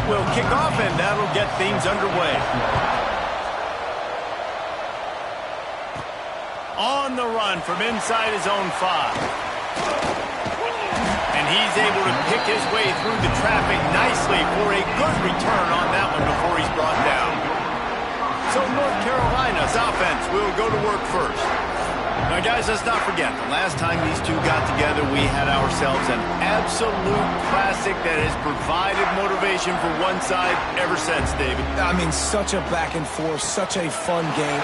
will kick off, and that'll get things underway. On the run from inside his own 5. And he's able to pick his way through the traffic nicely for a good return on that one before he's brought down. So North Carolina's offense will go to work first. Now, guys, let's not forget, the last time these two got together, we had ourselves an absolute classic that has provided motivation for one side ever since, David. I mean, such a back and forth, such a fun game.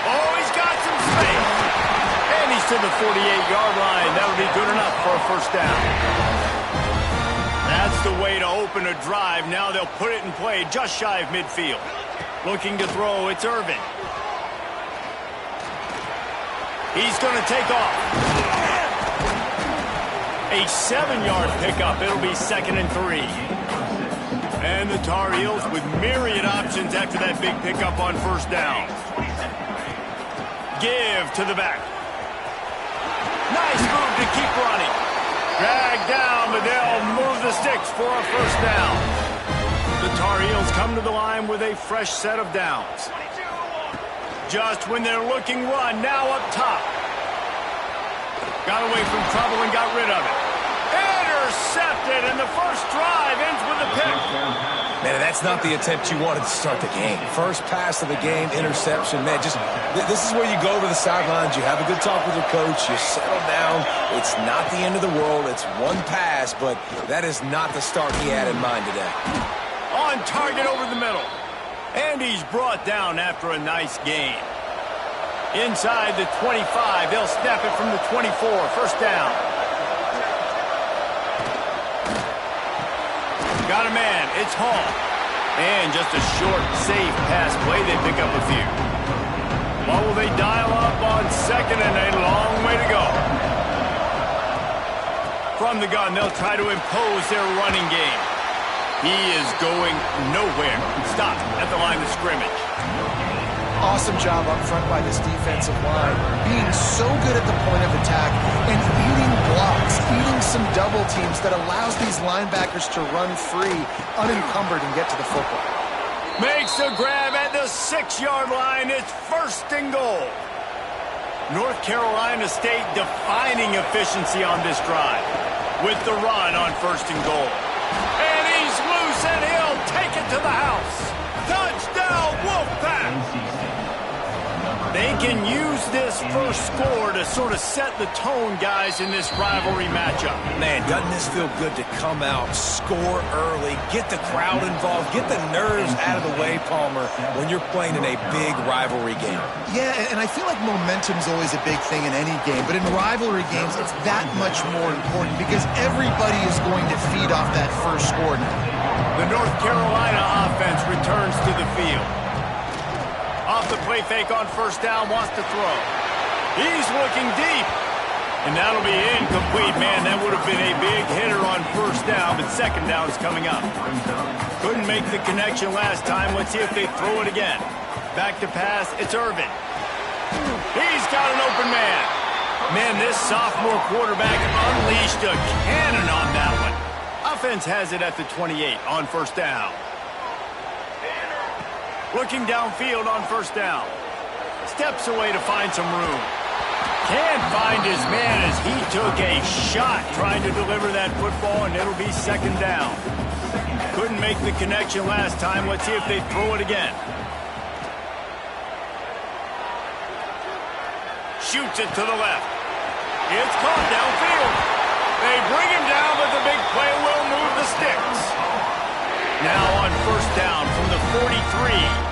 Oh, he's got some space. And he's to the 48-yard line. That'll be good enough for a first down. That's the way to open a drive. Now they'll put it in play just shy of midfield. Looking to throw, it's Irvin. He's going to take off. A 7-yard pickup. It'll be 2nd and 3. And the Tar Heels with myriad options after that big pickup on first down. Give to the back. Nice move to keep running. Drag down, but they'll move the sticks for a first down. The Tar Heels come to the line with a fresh set of downs. Just when they're looking run, now up top. Got away from trouble and got rid of it. Intercepted, and the first drive ends with a pick. Man, that's not the attempt you wanted to start the game. First pass of the game, interception. Man, this is where you go to the sidelines. You have a good talk with your coach. You settle down. It's not the end of the world. It's one pass, but that is not the start he had in mind today. On target over the middle. And he's brought down after a nice gain. Inside the 25. They'll snap it from the 24. First down. Got a man. It's Hall. And just a short, safe pass play. They pick up a few. What will they dial up on second, and a long way to go. From the gun, they'll try to impose their running game. He is going nowhere. Stop at the line of scrimmage. Awesome job up front by this defensive line. Being so good at the point of attack and eating blocks, eating some double teams that allows these linebackers to run free, unencumbered, and get to the football. Makes a grab at the 6-yard line. It's 1st and goal. North Carolina State defining efficiency on this drive with the run on 1st and goal. And he's loose, and he'll take it to the house. Touchdown, Wolfpack! They can use this first score to sort of set the tone, guys, in this rivalry matchup. Man, doesn't this feel good to come out, score early, get the crowd involved, get the nerves out of the way, Palmer, when you're playing in a big rivalry game? Yeah, and I feel like momentum's always a big thing in any game, but in rivalry games, it's that much more important because everybody is going to feed off that first score now. The North Carolina offense returns to the field. Off the play fake on first down, wants to throw. He's looking deep. And that'll be incomplete. Man, that would have been a big hitter on first down, but second down is coming up. Couldn't make the connection last time. Let's see if they throw it again. Back to pass, it's Irvin. He's got an open man. Man, this sophomore quarterback unleashed a cannon on that one. Offense has it at the 28 on first down. Looking downfield on first down. Steps away to find some room. Can't find his man as he took a shot trying to deliver that football, and it'll be second down. Couldn't make the connection last time. Let's see if they throw it again. Shoots it to the left. It's caught downfield. They bring him down, but the big play will move the sticks. Now on first down from the 43.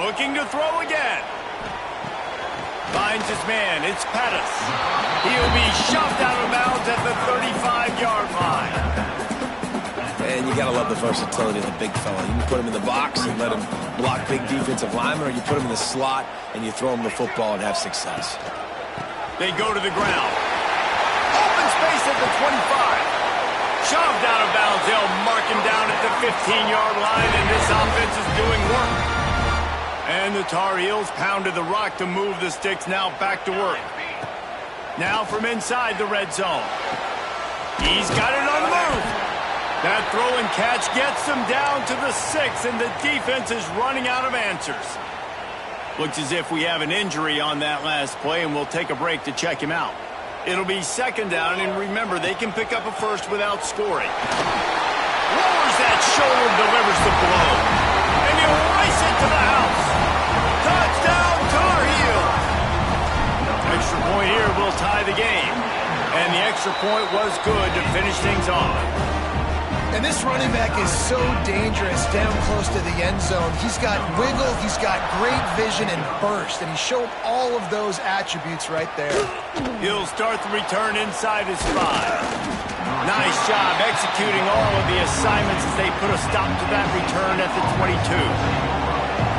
Looking to throw again. Finds his man. It's Pettis. He'll be shoved out of bounds at the 35-yard line. And you got to love the versatility of the big fella. You can put him in the box and let him block big defensive linemen, or you put him in the slot and you throw him the football and have success. They go to the ground. Open space at the 25. Shoved out of bounds. They'll mark him down at the 15-yard line, and this offense is doing work. And the Tar Heels pounded the rock to move the sticks. Now back to work. Now from inside the red zone. He's got it on the move. That throw and catch gets them down to the 6, and the defense is running out of answers. Looks as if we have an injury on that last play, and we'll take a break to check him out. It'll be second down, and remember, they can pick up a first without scoring. Lowers that shoulder, delivers the blow. And he'll race it to the house. Touchdown, Tar Heels. Extra point here will tie the game. And the extra point was good to finish things off. And this running back is so dangerous down close to the end zone. He's got wiggle, he's got great vision and burst, and he showed all of those attributes right there. He'll start the return inside his 5. Nice job executing all of the assignments as they put a stop to that return at the 22.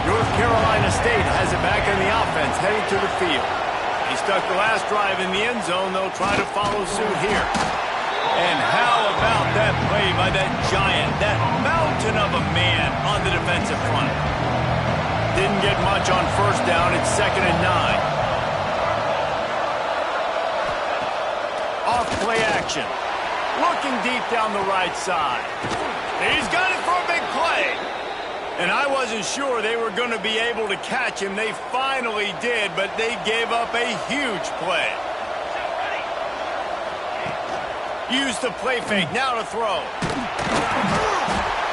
North Carolina State has it back in the offense, heading to the field. He stuck the last drive in the end zone. They'll try to follow suit here. And how about that play by that giant, that mountain of a man on the defensive front? Didn't get much on first down. It's 2nd and 9. Off play action. Looking deep down the right side. He's got it for a big play. And I wasn't sure they were going to be able to catch him. They finally did, but they gave up a huge play. Use the play fake, now to throw.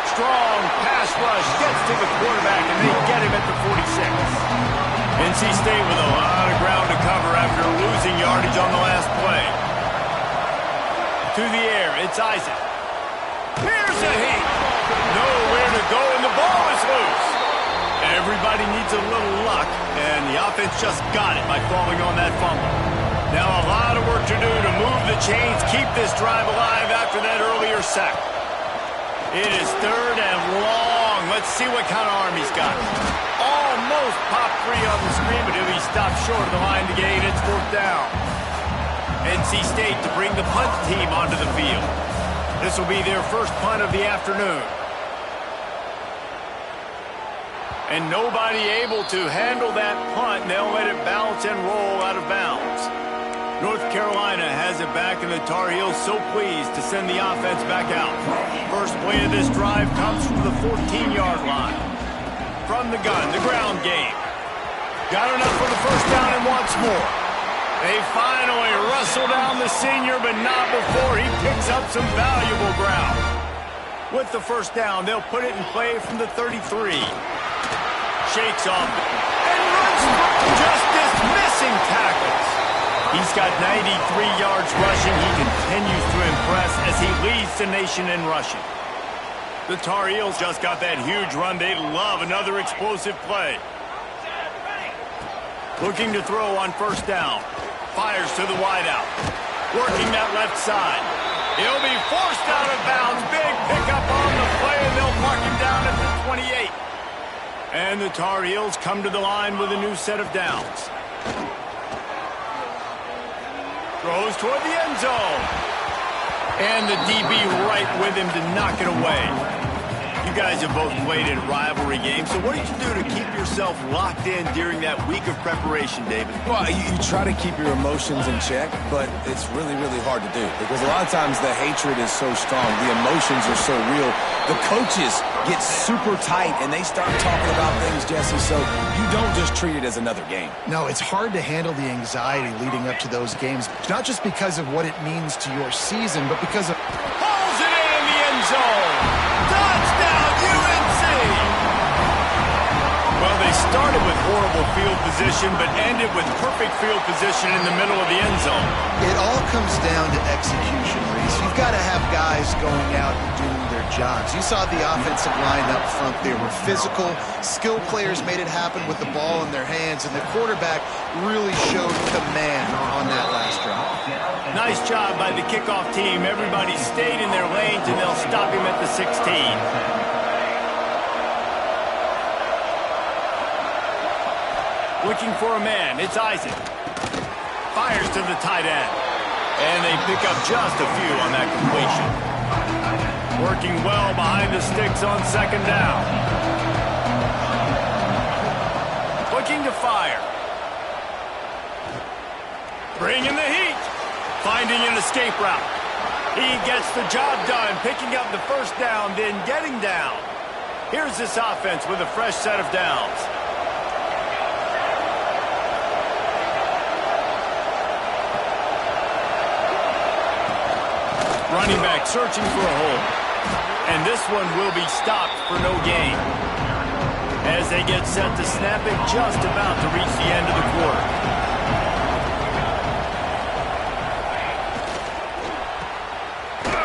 Strong pass rush, gets to the quarterback, and they get him at the 46. NC State with a lot of ground to cover after losing yardage on the last play. To the air, it's Isaac. Here's a heat. Nowhere to go, and the ball is loose. Everybody needs a little luck, and the offense just got it by falling on that fumble. Now a lot of work to do to move the chains, keep this drive alive after that earlier sack. It is 3rd and long. Let's see what kind of arm he's got. Almost popped free on the screen, but he'll be stopped short of the line to gain. It's 4th down. NC State to bring the punt team onto the field. This will be their first punt of the afternoon. And nobody able to handle that punt. They'll let it bounce and roll out of bounds. North Carolina has it back, and the Tar Heels so pleased to send the offense back out. First play of this drive comes from the 14-yard line. From the gun, the ground game. Got enough for the first down and wants more. They finally wrestle down the senior, but not before he picks up some valuable ground. With the first down, they'll put it in play from the 33. Shakes off and runs through, just dismissing tackles. He's got 93 yards rushing. He continues to impress as he leads the nation in rushing. The Tar Heels just got that huge run. They love another explosive play. Looking to throw on first down. Fires to the wideout. Working that left side. He'll be forced out of bounds. Big pickup on the play, and they'll mark him down at the 28. And the Tar Heels come to the line with a new set of downs. Throws toward the end zone. And the DB right with him to knock it away. You guys have both played in rivalry games, so what did you do to keep yourself locked in during that week of preparation, David? Well, you try to keep your emotions in check, but it's really, really hard to do because a lot of times the hatred is so strong. The emotions are so real. The coaches get super tight, and they start talking about things, Jesse, so you don't just treat it as another game. No, it's hard to handle the anxiety leading up to those games, not just because of what it means to your season, but because of... Pulls it in the end zone. Touchdown, UNC! Well, they started with horrible field position, but ended with perfect field position in the middle of the end zone. It all comes down to execution, Reese. You've got to have guys going out and doing their jobs. You saw the offensive line up front. They were physical. Skilled players made it happen with the ball in their hands, and the quarterback really showed command on that last drive. Nice job by the kickoff team. Everybody stayed in their lanes, and they'll stop him at the 16. Looking for a man. It's Isaac. Fires to the tight end. And they pick up just a few on that completion. Working well behind the sticks on second down. Looking to fire. Bringing the heat. Finding an escape route. He gets the job done, picking up the first down, then getting down. Here's this offense with a fresh set of downs. Running back searching for a hole. And this one will be stopped for no gain. As they get set to snap it, just about to reach the end of the quarter.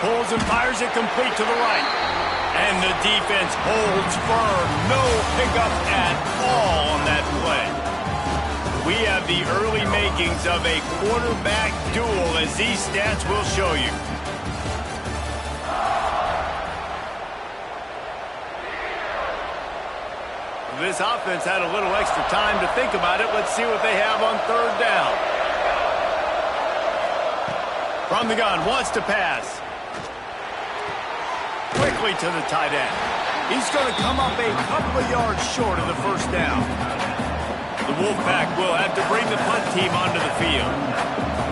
Pulls and fires it complete to the right. And the defense holds firm. No pickup at all on that play. We have the early makings of a quarterback duel, as these stats will show you. This offense had a little extra time to think about it. Let's see what they have on third down. From the gun, wants to pass. Quickly to the tight end. He's going to come up a couple of yards short of the first down. The Wolfpack will have to bring the punt team onto the field.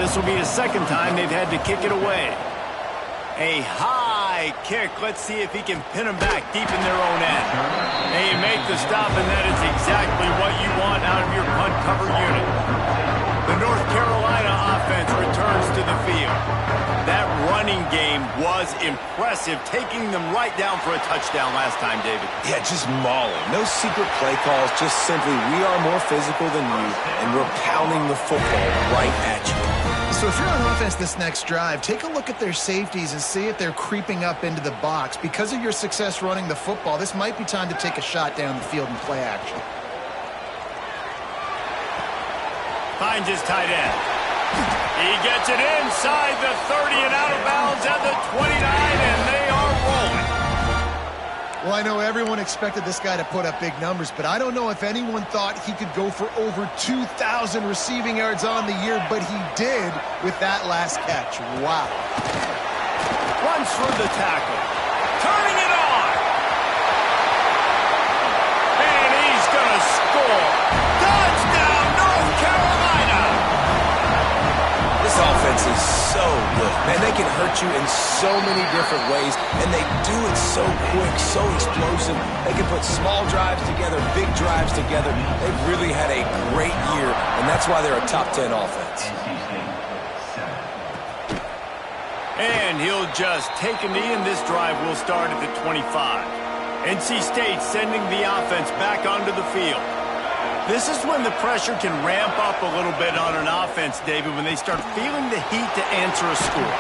This will be the second time they've had to kick it away. A high kick. Let's see if he can pin them back deep in their own end. They make the stop, and that is exactly what you want out of your punt cover unit. The North Carolina offense returns to the field. That running game was impressive, taking them right down for a touchdown last time, David. Yeah, just mauling. No secret play calls, just simply we are more physical than you, and we're pounding the football right at you. So if you're on offense this next drive, take a look at their safeties and see if they're creeping up into the box. Because of your success running the football, this might be time to take a shot down the field and play action. Finds his tight end. He gets it inside the 30 and out of bounds at the 29, and they are rolling. Well, I know everyone expected this guy to put up big numbers, but I don't know if anyone thought he could go for over 2,000 receiving yards on the year, but he did with that last catch. Wow. Runs through the tackle. Turning it on. And he's going to score. Touchdown, North Carolina. This offense is so good. Man, they can hurt you in so many different ways, and they do it so quick, so explosive. They can put small drives together, big drives together. They've really had a great year, and that's why they're a top 10 offense. And he'll just take a knee, and this drive will start at the 25. NC State sending the offense back onto the field. This is when the pressure can ramp up a little bit on an offense, David, when they start feeling the heat to answer a score.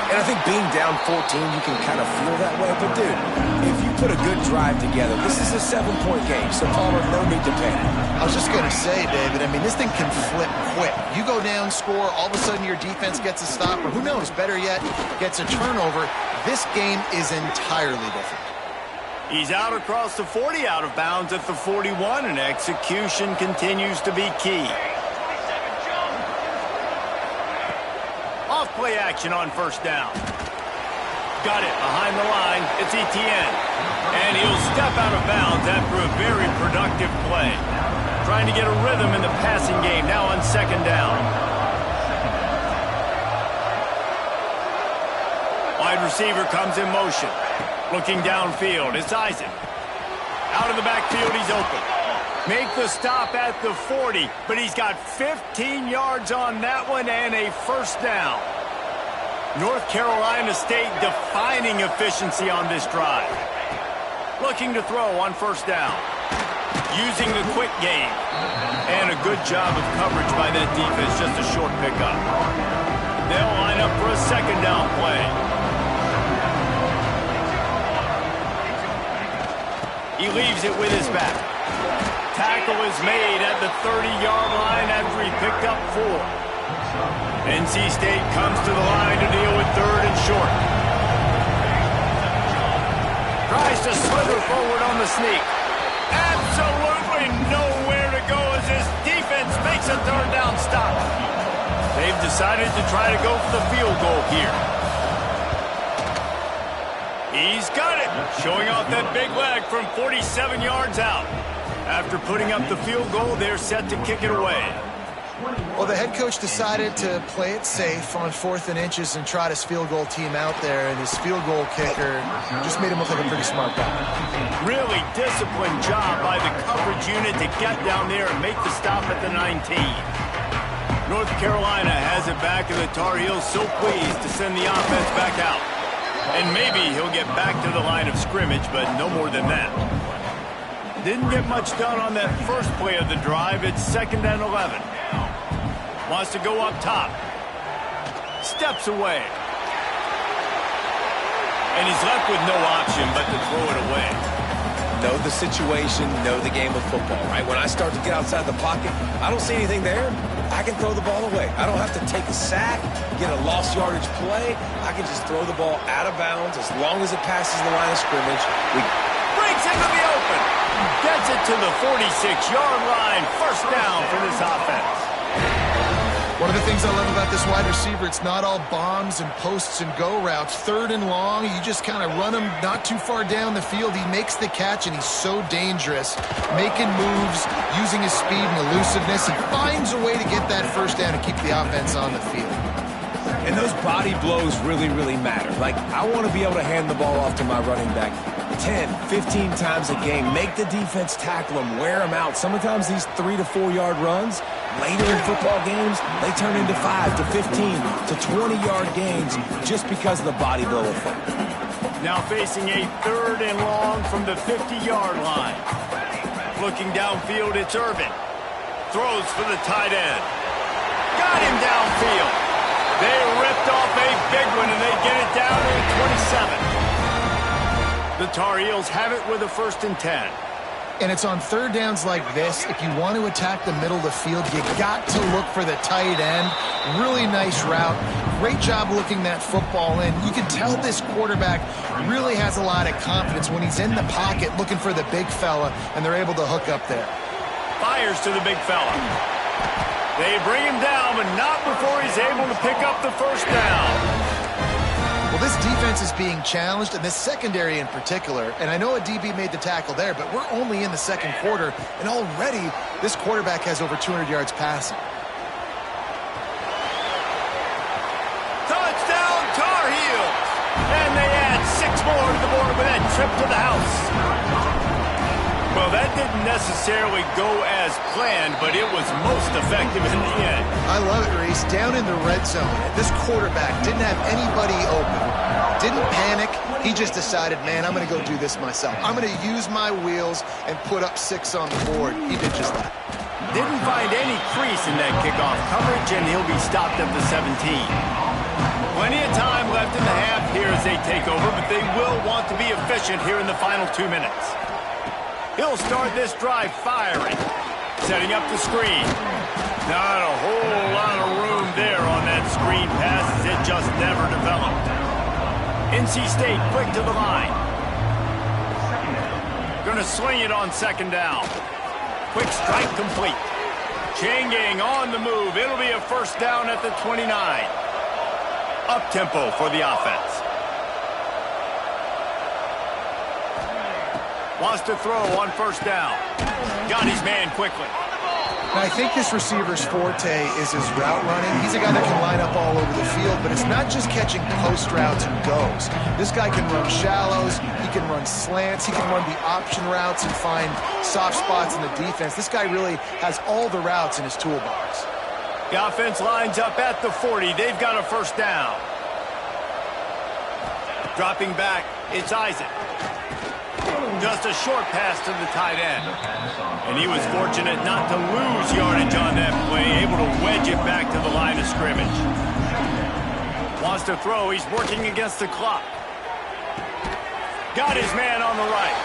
And I think being down 14, you can kind of feel that way. But, dude, if you put a good drive together, this is a 7-point game. So, Palmer, no need to panic. I was just going to say, David, I mean, this thing can flip quick. You go down, score, all of a sudden your defense gets a stop, or who knows, better yet, gets a turnover. This game is entirely different. He's out across the 40, out of bounds at the 41, and execution continues to be key. Off play action on first down. Got it behind the line. It's Etienne. And he'll step out of bounds after a very productive play. Trying to get a rhythm in the passing game now on second down. Wide receiver comes in motion. Looking downfield, it's Isaac. Out of the backfield, he's open. Make the stop at the 40, but he's got 15 yards on that one and a first down. North Carolina State defining efficiency on this drive. Looking to throw on first down. Using the quick game. And a good job of coverage by that defense, just a short pickup. They'll line up for a second down play. He leaves it with his back. Tackle is made at the 30-yard line after he picked up 4. NC State comes to the line to deal with third and short. Tries to slither forward on the sneak. Absolutely nowhere to go as his defense makes a third down stop. They've decided to try to go for the field goal here. He's got it, showing off that big leg from 47 yards out. After putting up the field goal, they're set to kick it away. Well, the head coach decided to play it safe on 4th and inches and trot his field goal team out there, and his field goal kicker just made him look like a pretty smart guy. Really disciplined job by the coverage unit to get down there and make the stop at the 19. North Carolina has it back, and the Tar Heels so pleased to send the offense back out. And maybe he'll get back to the line of scrimmage, but no more than that. Didn't get much done on that first play of the drive. It's 2nd and 11. Wants to go up top. Steps away. And he's left with no option but to throw it away. Know the situation, know the game of football, right? When I start to get outside the pocket, I don't see anything there. I can throw the ball away. I don't have to take a sack, get a lost yardage play. I can just throw the ball out of bounds as long as it passes the line of scrimmage. Breaks into the open. Gets it to the 46-yard line. First down for this offense. One of the things I love about this wide receiver, it's not all bombs and posts and go routes. 3rd and long, you just kind of run him not too far down the field. He makes the catch, and he's so dangerous, making moves, using his speed and elusiveness. He finds a way to get that first down and keep the offense on the field. And those body blows really, really matter. Like, I want to be able to hand the ball off to my running back 10, 15 times a game. Make the defense tackle him, wear him out. Sometimes these 3 to 4 yard runs, later in football games, they turn into 5 to 15 to 20-yard gains just because of the body blow effect. Now facing a 3rd and long from the 50-yard line. Looking downfield, it's Irvin. Throws for the tight end. Got him downfield. They ripped off a big one, and they get it down to the 27. The Tar Heels have it with a 1st and 10. And it's on 3rd downs like this. If you want to attack the middle of the field, you got to look for the tight end. Really nice route. Great job looking that football in. You can tell this quarterback really has a lot of confidence when he's in the pocket looking for the big fella, and they're able to hook up there. Fires to the big fella. They bring him down, but not before he's able to pick up the first down. Well, this defense is being challenged, and this secondary in particular, and I know a DB made the tackle there, but we're only in the 2nd quarter, and already this quarterback has over 200 yards passing. Touchdown, Tar Heels! And they add 6 more to the board with that trip to the house. Well, that didn't necessarily go as planned, but it was most effective in the end. I love it, Reese. Down in the red zone, this quarterback didn't have anybody open. Didn't panic. He just decided, man, I'm going to go do this myself. I'm going to use my wheels and put up 6 on the board. He did just that. Didn't find any crease in that kickoff coverage, and he'll be stopped at the 17. Plenty of time left in the half here as they take over, but they will want to be efficient here in the final 2 minutes. He'll start this drive firing. Setting up the screen. Not a whole lot of room there on that screen pass as it just never developed. NC State quick to the line. Gonna swing it on 2nd down. Quick strike complete. Chain gang on the move. It'll be a first down at the 29. Up-tempo for the offense. Wants to throw on first down. Got his man quickly. Now, I think this receiver's forte is his route running. He's a guy that can line up all over the field, but it's not just catching post routes and goes. This guy can run shallows, he can run slants, he can run the option routes and find soft spots in the defense. This guy really has all the routes in his toolbox. The offense lines up at the 40. They've got a first down. Dropping back, it's Isaac. Just a short pass to the tight end. And he was fortunate not to lose yardage on that play, able to wedge it back to the line of scrimmage. Wants to throw, he's working against the clock. Got his man on the right.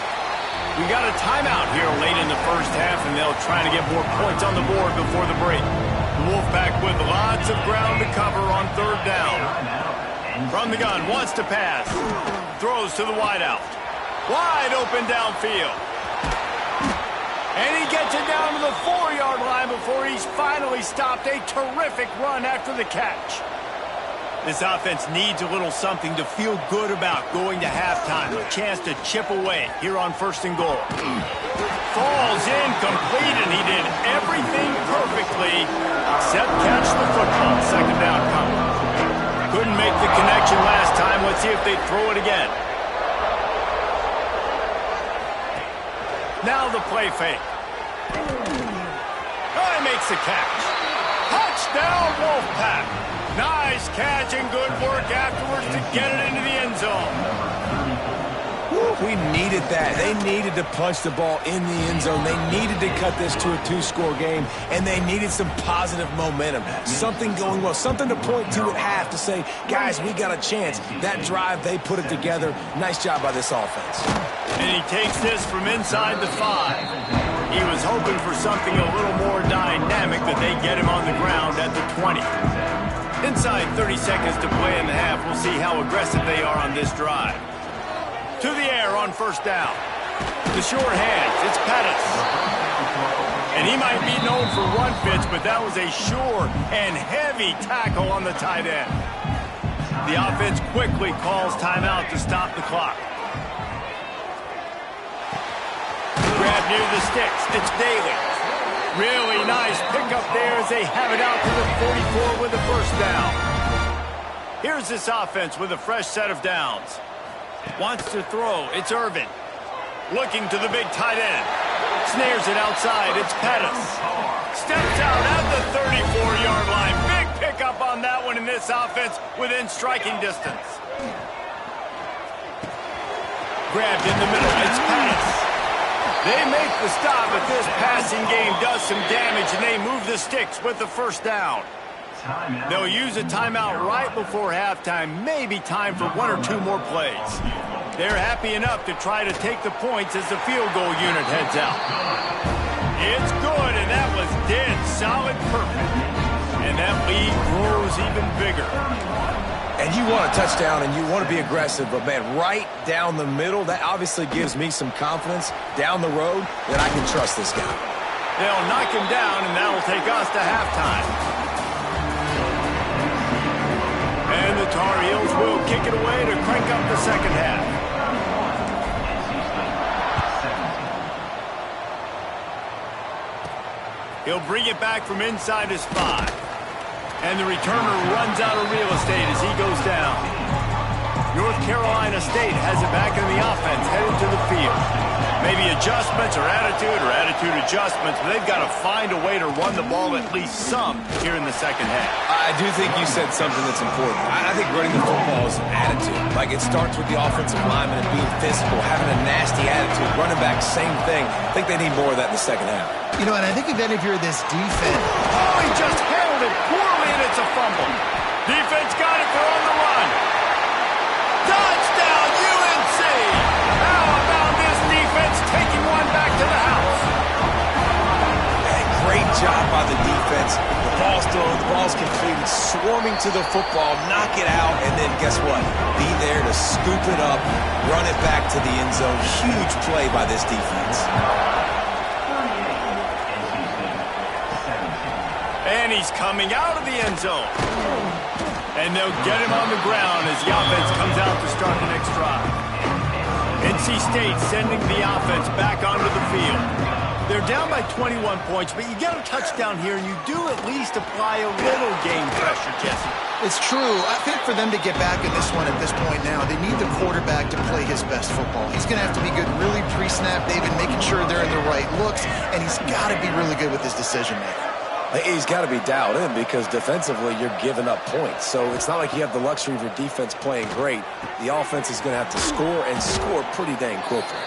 We got a timeout here late in the first half, and they'll try to get more points on the board before the break. The Wolfpack with lots of ground to cover on 3rd down. From the gun, wants to pass. Throws to the wideout. Wide open downfield. And he gets it down to the 4-yard line before he's finally stopped. A terrific run after the catch. This offense needs a little something to feel good about going to halftime. A chance to chip away here on 1st and goal. falls incomplete, and he did everything perfectly except catch the football. Second down coming. Couldn't make the connection last time. Let's see if they throw it again. Now the play fake. Oh, he makes the catch. Touchdown, Wolfpack. Nice catch and good work afterwards to get it into the end zone. We needed that. They needed to punch the ball in the end zone. They needed to cut this to a 2-score game, and they needed some positive momentum. Something going well, something to point to at half to say, guys, we got a chance. That drive, they put it together. Nice job by this offense. And he takes this from inside the 5. He was hoping for something a little more dynamic, that they get him on the ground at the 20. Inside 30 seconds to play in the half. We'll see how aggressive they are on this drive. To the air on first down. The short hands, it's Pettis. And he might be known for run fits, but that was a sure and heavy tackle on the tight end. The offense quickly calls timeout to stop the clock. Grab near the sticks, it's Daly. Really nice pickup there as they have it out to the 44 with the first down. Here's this offense with a fresh set of downs. Wants to throw. It's Irvin. Looking to the big tight end. Snares it outside. It's Pettis. Steps out at the 34-yard line. Big pickup on that one in this offense within striking distance. Grabbed in the middle. It's Pettis. They make the stop, but this passing game does some damage, and they move the sticks with the first down. They'll use a timeout right before halftime, maybe time for 1 or 2 more plays. They're happy enough to try to take the points as the field goal unit heads out. It's good, and that was dead solid perfect. And that lead grows even bigger. And you want a touchdown, and you want to be aggressive, but, man, right down the middle, that obviously gives me some confidence down the road that I can trust this guy. They'll knock him down, and that'll take us to halftime. And the Tar Heels will kick it away to crank up the second half. He'll bring it back from inside his 5. And the returner runs out of real estate as he goes down. North Carolina State has it back in the offense, headed to the field. Maybe adjustments or attitude adjustments, but they've got to find a way to run the ball at least some here in the second half. I do think you said something that's important. I think running the football is an attitude. Like, it starts with the offensive lineman and being physical, having a nasty attitude. Running back, same thing. I think they need more of that in the second half. You know, and I think even if you're this defense... Oh, he just handled it poorly, and it's a fumble. Defense got it, they're on the run. Touchdown, UNC! How about this defense taking one back to the house? Hey, great job by the defense. The ball's thrown, the ball's completed, swarming to the football, knock it out, and then guess what? Be there to scoop it up, run it back to the end zone. Huge play by this defense. And he's coming out of the end zone. And they'll get him on the ground as the offense comes out to start the next drive. NC State sending the offense back onto the field. They're down by 21 points, but you get a touchdown here, and you do at least apply a little game pressure, Jesse. It's true. I think for them to get back in this one at this point now, they need the quarterback to play his best football. He's going to have to be good really pre-snap, David, making sure they're in the right looks, and he's got to be really good with his decision-making. He's got to be dialed in because defensively you're giving up points. So it's not like you have the luxury of your defense playing great. The offense is going to have to score and score pretty dang quickly.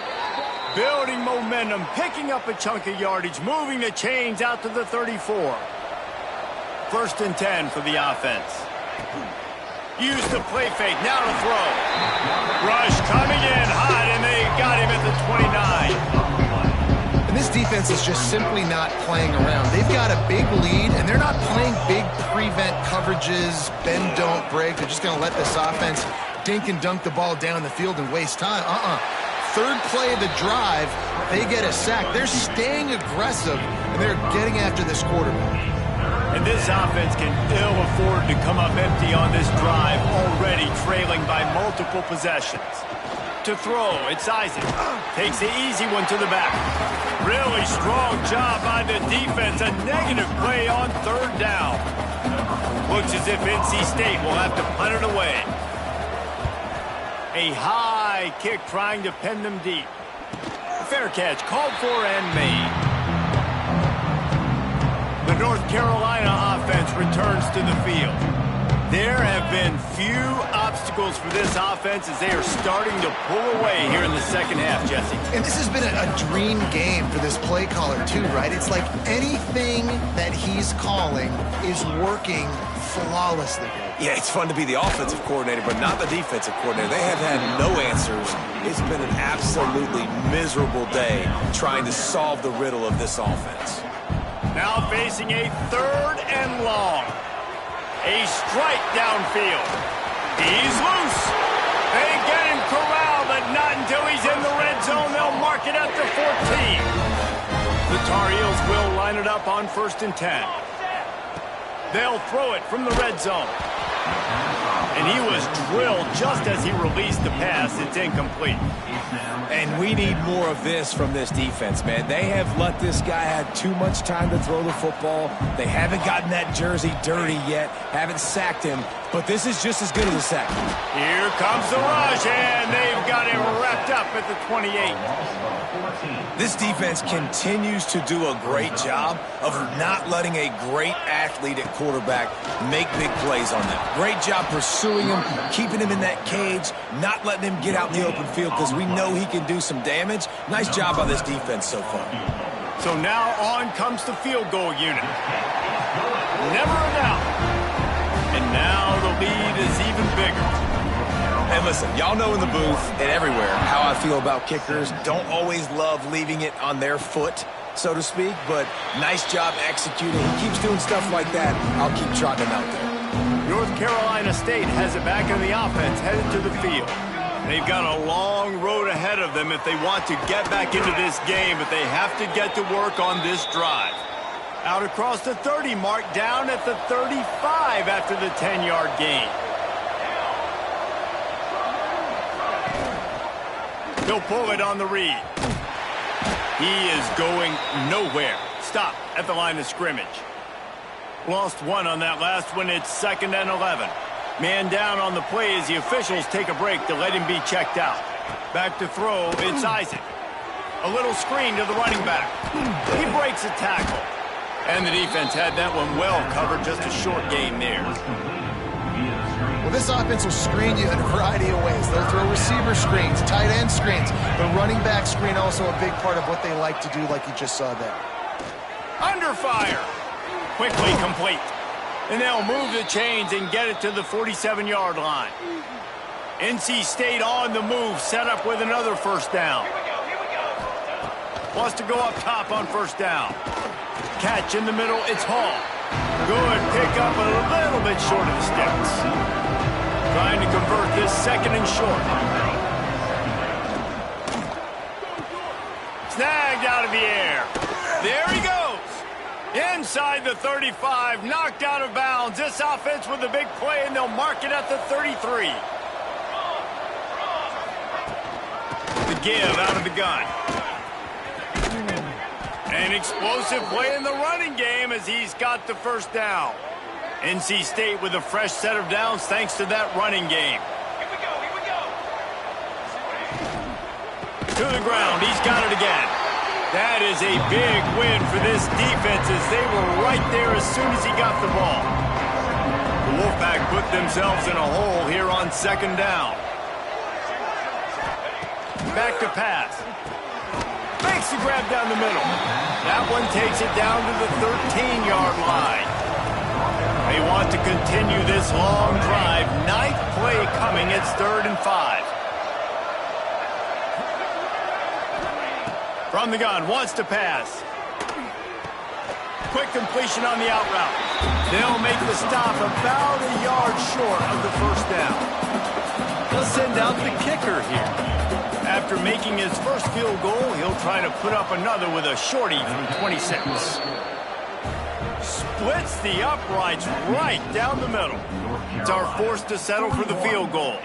Building momentum, picking up a chunk of yardage, moving the chains out to the 34. 1st and 10 for the offense. Use the play fake, now to throw. Rush coming in hot, and they got him at the 29. And this defense is just simply not playing around. They've got a big lead, and they're not playing big prevent coverages, bend, don't break. They're just going to let this offense dink and dunk the ball down the field and waste time. 3rd play of the drive, they get a sack. They're staying aggressive, and they're getting after this quarterback. And this offense can ill afford to come up empty on this drive, already trailing by multiple possessions. To throw, it's Isaac. Takes the easy one to the back. Really strong job by the defense. A negative play on third down. Looks as if NC State will have to punt it away. A high kick trying to pin them deep. Fair catch called for and made. The North Carolina offense returns to the field. There have been few obstacles for this offense as they are starting to pull away here in the second half, Jesse. And this has been a dream game for this play caller too, right? It's like anything that he's calling is working flawlessly. Yeah, it's fun to be the offensive coordinator, but not the defensive coordinator. They have had no answers. It's been an absolutely miserable day trying to solve the riddle of this offense. Now facing a third and long. A strike downfield. He's loose. They get him corralled, but not until he's in the red zone. They'll mark it at the 14. The Tar Heels will line it up on 1st and 10. They'll throw it from the red zone. And he was drilled just as he released the pass. It's incomplete. And we need more of this from this defense, man. They have let this guy have too much time to throw the football. They haven't gotten that jersey dirty yet, haven't sacked him, but this is just as good as a sack. Here comes the rush, and they've got him wrapped up at the 28. This defense continues to do a great job of not letting a great athlete at quarterback make big plays on them. Great job pursuing him, keeping him in that cage, not letting him get out in the open field because we know he can do some damage. Nice job by this defense so far. So now on comes the field goal unit. Never a doubt. And now the lead is even bigger. And listen, y'all know in the booth and everywhere how I feel about kickers. Don't always love leaving it on their foot, so to speak, but nice job executing. He keeps doing stuff like that. I'll keep trotting him out there. North Carolina State has it back in the offense, headed to the field. They've got a long road ahead of them if they want to get back into this game, but they have to get to work on this drive. Out across the 30 mark, down at the 35 after the 10-yard gain. He'll pull it on the read. He is going nowhere. Stop at the line of scrimmage. Lost one on that last one. It's 2nd and 11. Man down on the play as the officials take a break to let him be checked out. Back to throw, it's Isaac. A little screen to the running back. He breaks a tackle. And the defense had that one well covered, just a short gain there. Well, this offense will screen you in a variety of ways. They'll throw receiver screens, tight end screens. The running back screen also a big part of what they like to do, like you just saw there. Under fire. Quickly complete. And they'll move the chains and get it to the 47-yard line. NC State on the move, set up with another first down. Wants to go up top on first down. Catch in the middle, it's Hall. Good pickup, a little bit short of the sticks. Trying to convert this 2nd and short. Snagged out of the air. There he goes. Inside the 35, knocked out of bounds. This offense with a big play, and they'll mark it at the 33. The give out of the gun. An explosive play in the running game as he's got the first down. NC State with a fresh set of downs thanks to that running game. To the ground, he's got it again. That is a big win for this defense as they were right there as soon as he got the ball. The Wolfpack put themselves in a hole here on 2nd down. Back to pass. Makes the grab down the middle. That one takes it down to the 13-yard line. They want to continue this long drive. 9th play coming. It's 3rd and 5. From the gun, wants to pass. Quick completion on the out route. They'll make the stop about a yard short of the first down. They'll send out the kicker here. After making his first field goal, he'll try to put up another with a shorty from 26. Splits the uprights right down the middle. It's our force to settle for the field goal.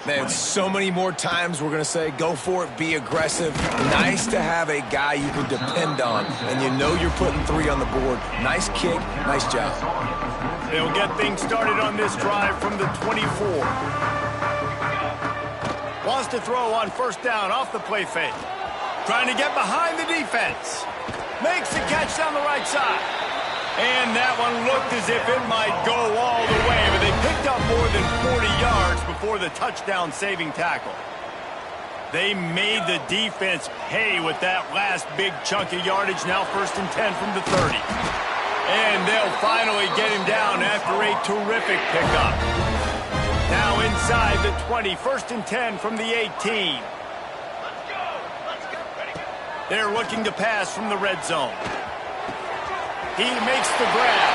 Man, so many more times we're going to say, go for it, be aggressive. Nice to have a guy you can depend on, and you know you're putting 3 on the board. Nice kick, nice job. They'll get things started on this drive from the 24. Wants to throw on first down off the play fake. Trying to get behind the defense. Makes the catch down the right side. And that one looked as if it might go all the way, but they picked up more than 40 yards before the touchdown-saving tackle. They made the defense pay with that last big chunk of yardage, now 1st and 10 from the 30. And they'll finally get him down after a terrific pickup. Now inside the 20, 1st and 10 from the 18. They're looking to pass from the red zone. He makes the grab,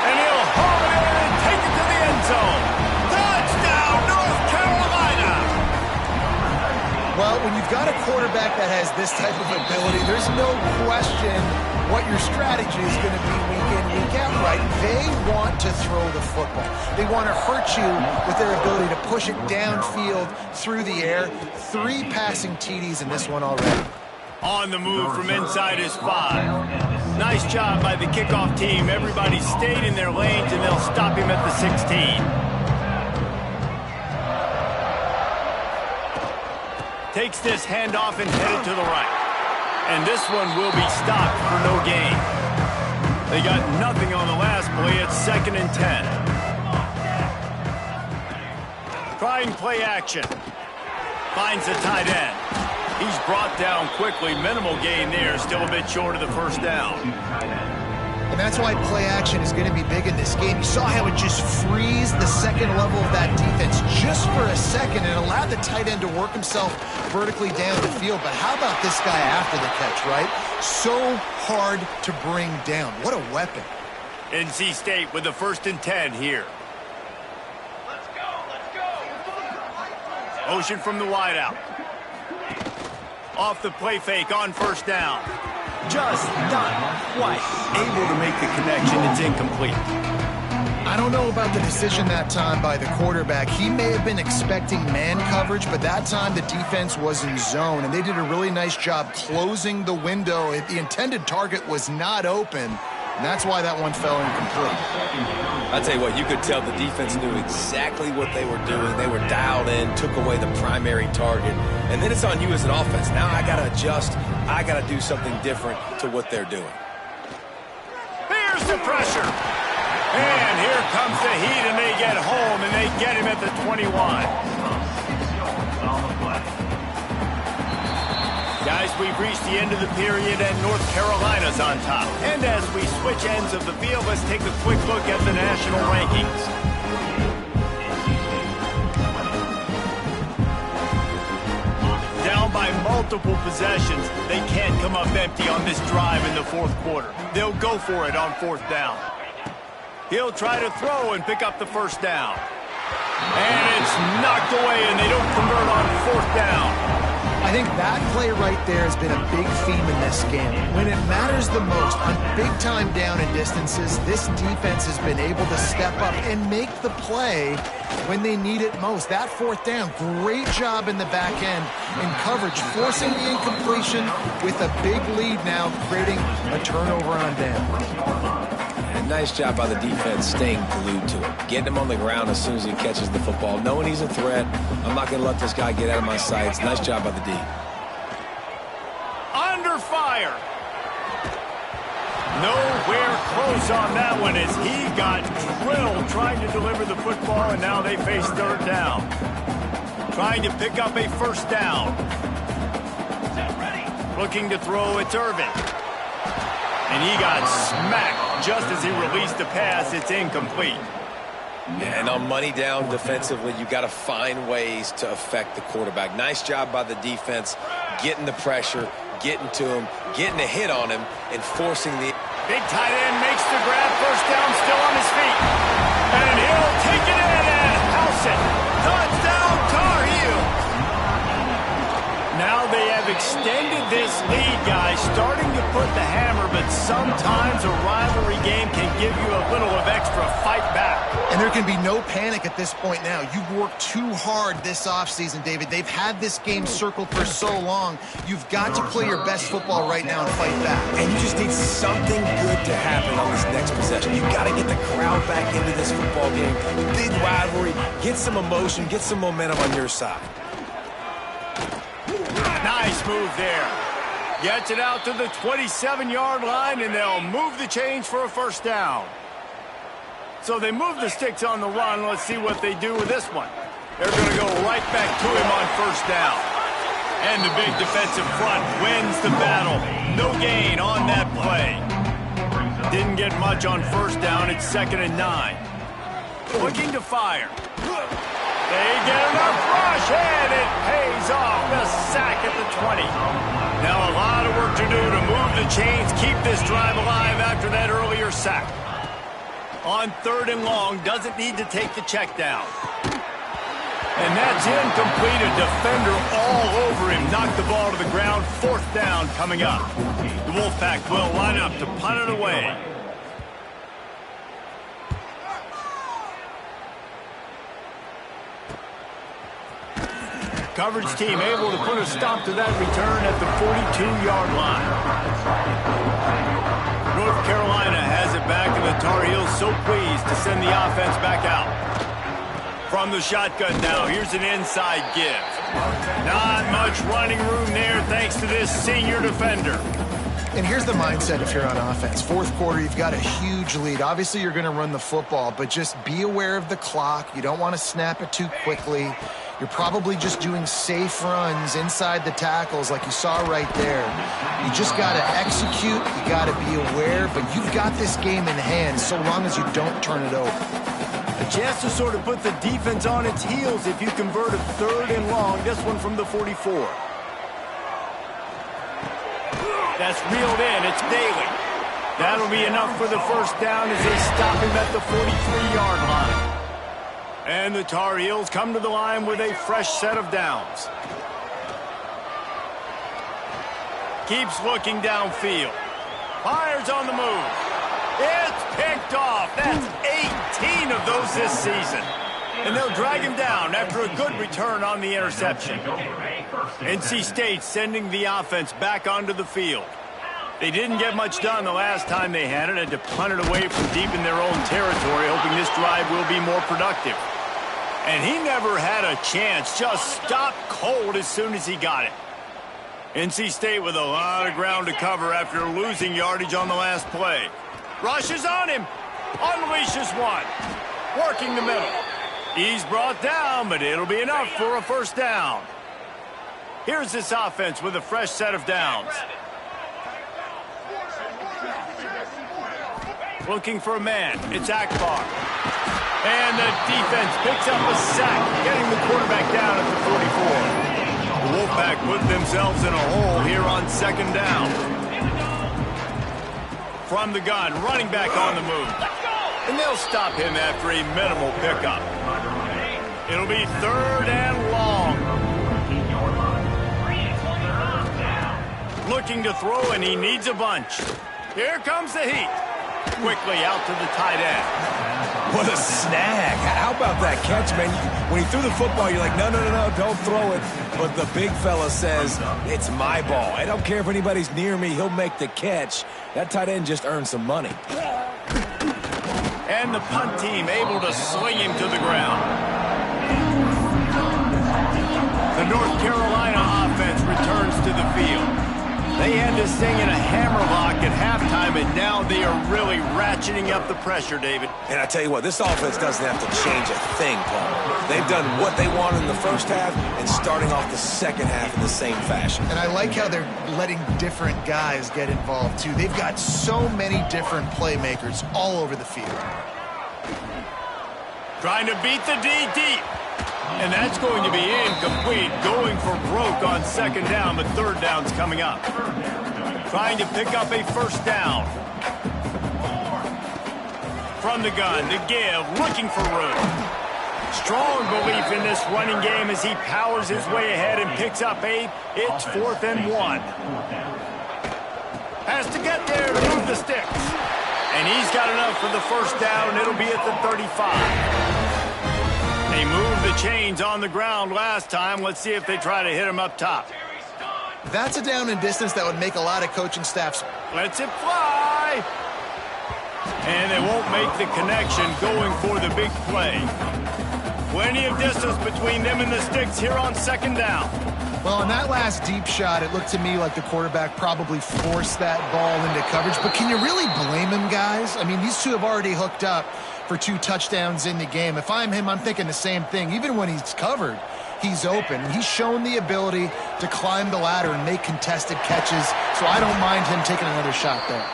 and he'll haul it in and take it to the end zone. Touchdown, North Carolina! Well, when you've got a quarterback that has this type of ability, there's no question what your strategy is going to be week in, week out, right? They want to throw the football. They want to hurt you with their ability to push it downfield through the air. 3 passing TDs in this one already. On the move from inside his 5. Nice job by the kickoff team. Everybody stayed in their lanes, and they'll stop him at the 16. Takes this handoff and headed to the right. And this one will be stopped for no gain. They got nothing on the last play. It's 2nd and 10. Trying play action. Finds the tight end. He's brought down quickly. Minimal gain there. Still a bit short of the first down. And that's why play action is going to be big in this game. You saw how it just frees the second level of that defense just for a second and allowed the tight end to work himself vertically down the field. But how about this guy after the catch, right? So hard to bring down. What a weapon. NC State with the 1st and 10 here. Let's go. Motion from the wideout. Off the play fake on first down. Just not quite able to make the connection. It's incomplete. I don't know about the decision that time by the quarterback. He may have been expecting man coverage, but that time the defense was in zone, and they did a really nice job closing the window. The intended target was not open, and that's why that one fell incomplete. I'll tell you what, you could tell the defense knew exactly what they were doing. They were dialed in, took away the primary target, and then it's on you as an offense. Now I got to adjust. I got to do something different to what they're doing. Here's the pressure. And here comes the heat, and they get home, and they get him at the 21. Guys, we've reached the end of the period, and North Carolina's on top. And as we switch ends of the field, let's take a quick look at the national rankings. Down by multiple possessions, they can't come up empty on this drive in the 4th quarter. They'll go for it on 4th down. He'll try to throw and pick up the first down. And it's knocked away, and they don't convert on 4th down. I think that play right there has been a big theme in this game. When it matters the most, on big-time down and distances, this defense has been able to step up and make the play when they need it most. That 4th down, great job in the back end in coverage, forcing the incompletion with a big lead now, creating a turnover on down. And nice job by the defense staying glued to it. Getting him on the ground as soon as he catches the football. Knowing he's a threat. I'm not going to let this guy get out of my sights. Nice job by the D. Under fire. Nowhere close on that one as he got drilled trying to deliver the football, and now they face 3rd down. Trying to pick up a first down. Looking to throw, it's Irvin. And he got smacked just as he released the pass. It's incomplete. And on money down defensively, you got to find ways to affect the quarterback. Nice job by the defense, getting the pressure, getting to him, getting a hit on him, and forcing the... Big tight end makes the grab. First down, still on his feet. And he'll take it in and house it. Touchdown, Tar Heels. Now they have extended this lead, guys, starting to put the hammer, but sometimes a rivalry game can give you a little of extra fight back. And there can be no panic at this point now. You've worked too hard this offseason, David. They've had this game circled for so long. You've got to play your best football right now and fight back. And you just need something good to happen on this next possession. You've got to get the crowd back into this football game. Big rivalry. Get some emotion. Get some momentum on your side. Nice move there. Gets it out to the 27-yard line, and they'll move the chains for a first down. So they move the sticks on the run. Let's see what they do with this one. They're going to go right back to him on first down. And the big defensive front wins the battle. No gain on that play. Didn't get much on first down. It's 2nd and 9. Looking to fire. They get enough rush, and it pays off. The sack at the 20. Now a lot of work to do to move the chains, keep this drive alive after that earlier sack. On 3rd and long, doesn't need to take the check down. And that's incomplete. A defender all over him. Knocked the ball to the ground. 4th down coming up. The Wolfpack will line up to punt it away. Coverage team able to put a stop to that return at the 42-yard line. North Carolina has it back, and the Tar Heels so pleased to send the offense back out. From the shotgun now, here's an inside give. Not much running room there thanks to this senior defender. And here's the mindset if you're on offense. 4th quarter, you've got a huge lead. Obviously, you're going to run the football, but just be aware of the clock. You don't want to snap it too quickly. You're probably just doing safe runs inside the tackles like you saw right there. You just got to execute. You got to be aware, but you've got this game in hand so long as you don't turn it over. A chance to sort of put the defense on its heels if you convert a 3rd and long. This one from the 44. That's reeled in. It's Daly. That'll be enough for the first down as they stop him at the 43-yard line. And the Tar Heels come to the line with a fresh set of downs. Keeps looking downfield. Fires on the move. It's picked off. That's 18 of those this season. And they'll drag him down after a good return on the interception. NC State sending the offense back onto the field. They didn't get much done the last time they had it. Had to punt it away from deep in their own territory, hoping this drive will be more productive. And he never had a chance. Just stopped cold as soon as he got it. NC State with a lot of ground to cover after losing yardage on the last play. Rushes on him. Unleashes one. Working the middle. He's brought down, but it'll be enough for a first down. Here's this offense with a fresh set of downs. Looking for a man. It's Akbar. And the defense picks up a sack, getting the quarterback down at the 44. The Wolfpack put themselves in a hole here on 2nd down. From the gun, running back on the move. And they'll stop him after a minimal pickup. It'll be 3rd and long. Looking to throw, and he needs a bunch. Here comes the heat. Quickly out to the tight end. What a snag. How about that catch, man? When he threw the football, you're like, no, don't throw it. But the big fella says, it's my ball. I don't care if anybody's near me. He'll make the catch. That tight end just earned some money. And the punt team able to sling him to the ground. The North Carolina offense returns to the field. They had this thing in a hammerlock at halftime, and now they are really ratcheting up the pressure, David. And I tell you what, this offense doesn't have to change a thing, Paul. They've done what they wanted in the first half and starting off the second half in the same fashion. And I like how they're letting different guys get involved, too. They've got so many different playmakers all over the field. Trying to beat the D deep. And that's going to be incomplete. Going for broke on 2nd down, but 3rd down's coming up. Trying to pick up a first down. From the gun, the give, looking for room. Strong belief in this running game as he powers his way ahead and picks up 8. It's 4th and 1. Has to get there to move the sticks. And he's got enough for the first down. It'll be at the 35. They moved the chains on the ground last time. Let's see if they try to hit him up top. That's a down and distance that would make a lot of coaching staffs. Lets it fly. And they won't make the connection going for the big play. Plenty of distance between them and the sticks here on second down. Well, on that last deep shot, it looked to me like the quarterback probably forced that ball into coverage. But can you really blame him, guys? I mean, these two have already hooked up for 2 touchdowns in the game. If I'm him, I'm thinking the same thing. Even when he's covered, he's open. He's shown the ability to climb the ladder and make contested catches, so I don't mind him taking another shot there.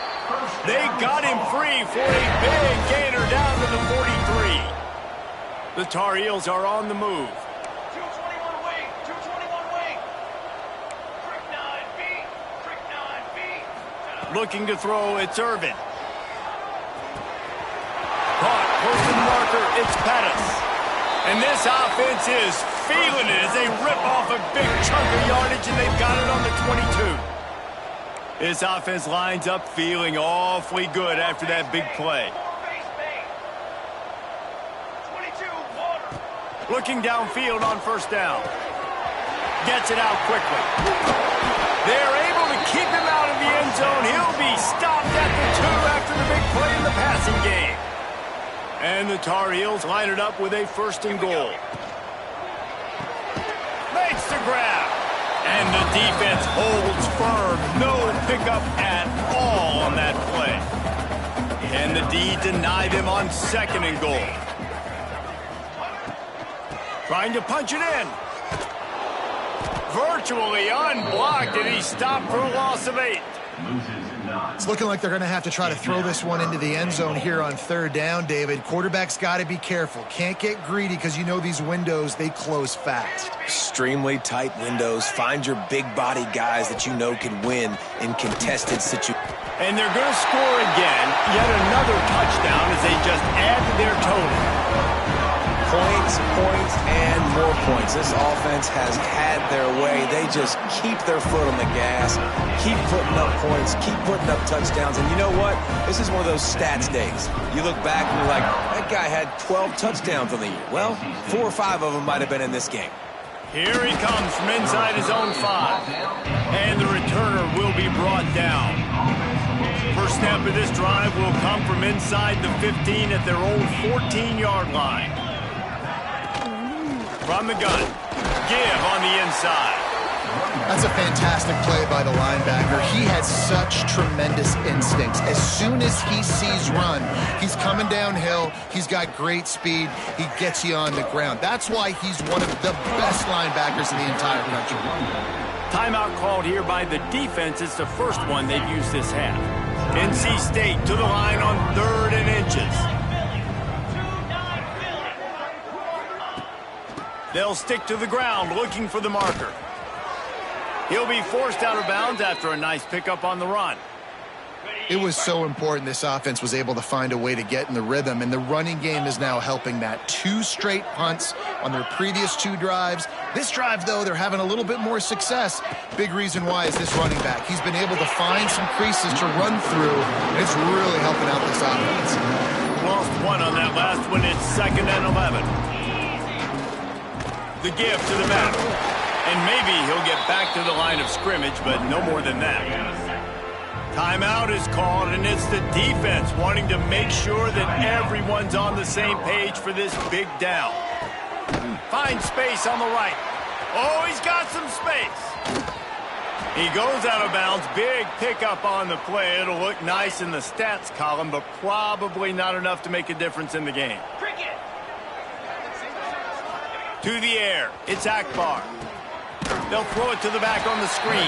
They got him free for a big gainer down to the 43. The Tar Heels are on the move. 221 wing, 221 wing. Trick 9B, trick 9B. Looking to throw, it's Irvin. Caught, posted marker, it's Pettis. And this offense is feeling it as they rip off a big chunk of yardage, and they've got it on the 22. This offense lines up feeling awfully good after that big play. Looking downfield on first down. Gets it out quickly. They're able to keep him out of the end zone. He'll be stopped at the 2 after the big play in the passing game. And the Tar Heels line it up with a 1st and goal. Makes the grab. And the defense holds firm. No pickup at all on that play. And the D denied him on 2nd and goal. Trying to punch it in. Virtually unblocked, and he stopped for a loss of 8. It's looking like they're going to have to try to throw this one into the end zone here on 3rd down, David. Quarterback's got to be careful. Can't get greedy because you know these windows, they close fast. Extremely tight windows. Find your big body guys that you know can win in contested situations. And they're going to score again. Yet another touchdown as they just add to their total. Points, points, and more points. This offense has had their way. They just keep their foot on the gas, keep putting up points, keep putting up touchdowns. And you know what? This is one of those stats days. You look back and you're like, that guy had 12 touchdowns on the year. Well, 4 or 5 of them might have been in this game. Here he comes from inside his own 5. And the returner will be brought down. First snap of this drive will come from inside the 15 at their own 14-yard line. From the gun, give on the inside. That's a fantastic play by the linebacker. He has such tremendous instincts. As soon as he sees run, he's coming downhill. He's got great speed. He gets you on the ground. That's why he's one of the best linebackers in the entire country. Timeout called here by the defense. It's the first one they've used this half. NC State to the line on 3rd and inches. They'll stick to the ground looking for the marker. He'll be forced out of bounds after a nice pickup on the run. It was so important this offense was able to find a way to get in the rhythm, and the running game is now helping that. 2 straight punts on their previous 2 drives. This drive, though, they're having a little bit more success. Big reason why is this running back. He's been able to find some creases to run through, and it's really helping out this offense. Lost 1 on that last one. It's 2nd and 11. The give to the back. And maybe he'll get back to the line of scrimmage, but no more than that. Timeout is called, and it's the defense wanting to make sure that everyone's on the same page for this big down. Finds space on the right. Oh, he's got some space. He goes out of bounds. Big pickup on the play. It'll look nice in the stats column, but probably not enough to make a difference in the game. To the air. It's Akbar. They'll throw it to the back on the screen.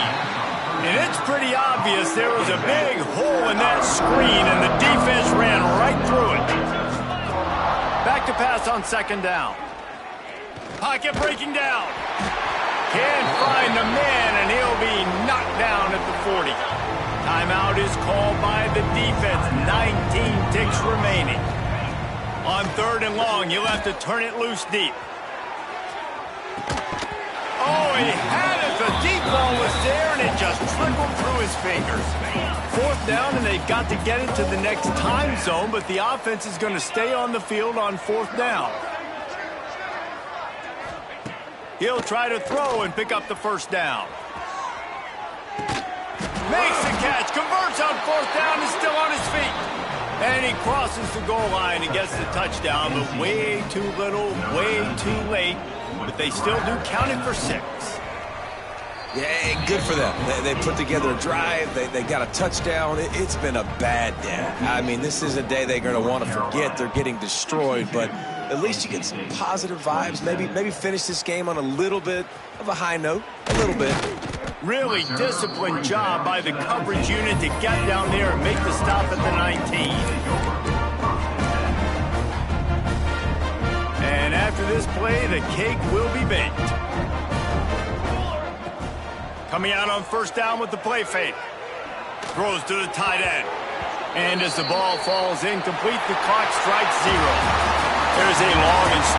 And it's pretty obvious there was a big hole in that screen, and the defense ran right through it. Back to pass on 2nd down. Pocket breaking down. Can't find the man, and he'll be knocked down at the 40. Timeout is called by the defense. 19 ticks remaining. On 3rd and long, he'll have to turn it loose deep. Oh, he had it. The deep ball was there, and it just trickled through his fingers. Fourth down, and they've got to get it to the next time zone, but the offense is going to stay on the field on fourth down. He'll try to throw and pick up the first down. Makes the catch, converts on fourth down, is still on his feet. And he crosses the goal line and gets the touchdown, but way too little, way too late. But they still do count it for 6. Yeah, good for them. They put together a drive. They got a touchdown. It's been a bad day. I mean, this is a day they're going to want to forget. They're getting destroyed, but at least you get some positive vibes. Maybe finish this game on a little bit of a high note. A little bit. Really disciplined job by the coverage unit to get down there and make the stop at the 19. And after this play, the cake will be baked. Coming out on first down with the play fake. Throws to the tight end. And as the ball falls incomplete, the clock strikes 0. There's a long and